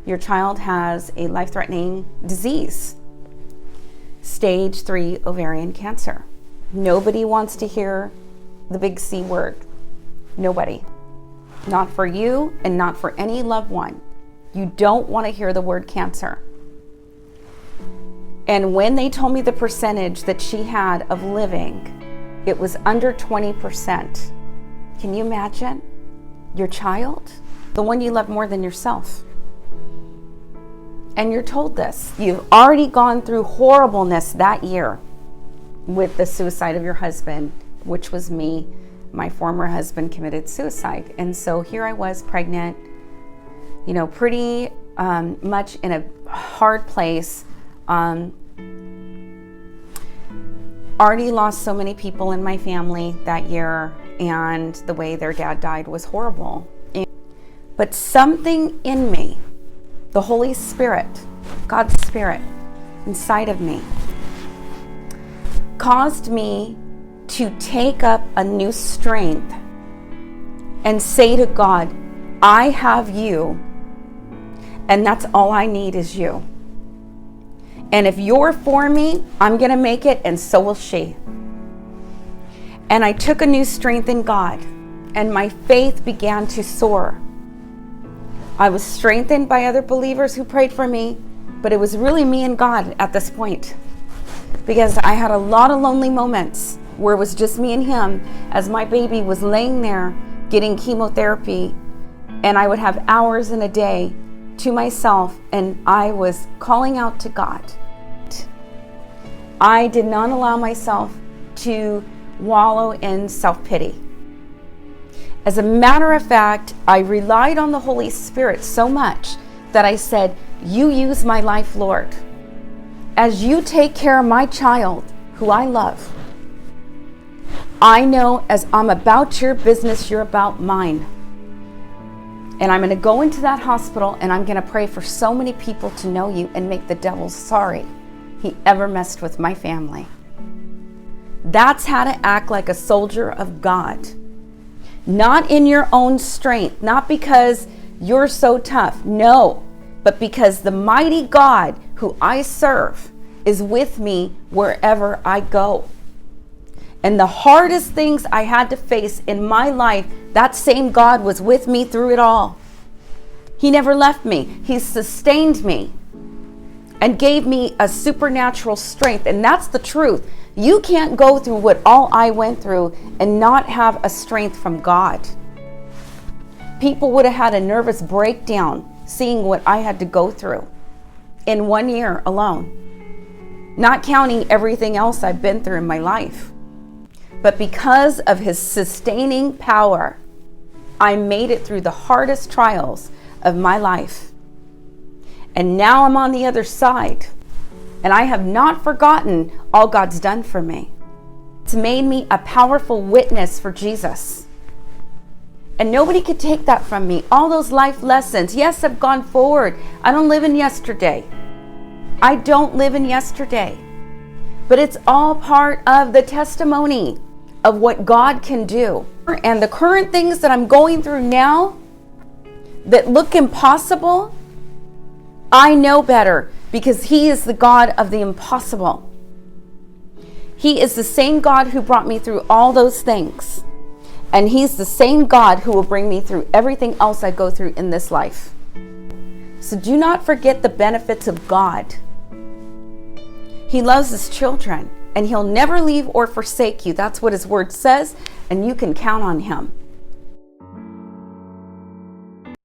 Your child has a life-threatening disease, stage 3 ovarian cancer. Nobody wants to hear the big C word. Nobody. Not for you and not for any loved one. You don't want to hear the word cancer. And when they told me the percentage that she had of living, it was under 20%. Can you imagine? Your child, the one you love more than yourself. And you're told this. You've already gone through horribleness that year with the suicide of your husband, which was me. My former husband committed suicide. And so here I was pregnant, pretty much in a hard place. Already lost so many people in my family that year, and the way their dad died was horrible. But something in me, the Holy Spirit, God's Spirit inside of me, caused me to take up a new strength and say to God, I have you, and that's all I need is you. And if you're for me, I'm going to make it, and so will she. And I took a new strength in God, and my faith began to soar. I was strengthened by other believers who prayed for me, but it was really me and God at this point, because I had a lot of lonely moments where it was just me and him as my baby was laying there getting chemotherapy, and I would have hours in a day to myself, and I was calling out to God. I did not allow myself to wallow in self-pity. As a matter of fact, I relied on the Holy Spirit so much that I said, you use my life, Lord. As you take care of my child, who I love, I know as I'm about your business, you're about mine. And I'm going to go into that hospital, and I'm going to pray for so many people to know you and make the devil sorry he ever messed with my family. That's how to act like a soldier of God. Not in your own strength, not because you're so tough, no, but because the mighty God who I serve is with me wherever I go. And the hardest things I had to face in my life, that same God was with me through it all. He never left me. He sustained me and gave me a supernatural strength. And that's the truth. You can't go through what all I went through and not have a strength from God. People would have had a nervous breakdown seeing what I had to go through in 1 year alone, not counting everything else I've been through in my life. But because of his sustaining power, I made it through the hardest trials of my life. And now I'm on the other side, and I have not forgotten all God's done for me. It's made me a powerful witness for Jesus. And nobody could take that from me. All those life lessons, yes, I've gone forward. I don't live in yesterday. I don't live in yesterday. But it's all part of the testimony of what God can do. And the current things that I'm going through now that look impossible, I know better, because he is the God of the impossible. He is the same God who brought me through all those things. And he's the same God who will bring me through everything else I go through in this life. So do not forget the benefits of God. He loves his children, and he'll never leave or forsake you. That's what his word says, and you can count on him.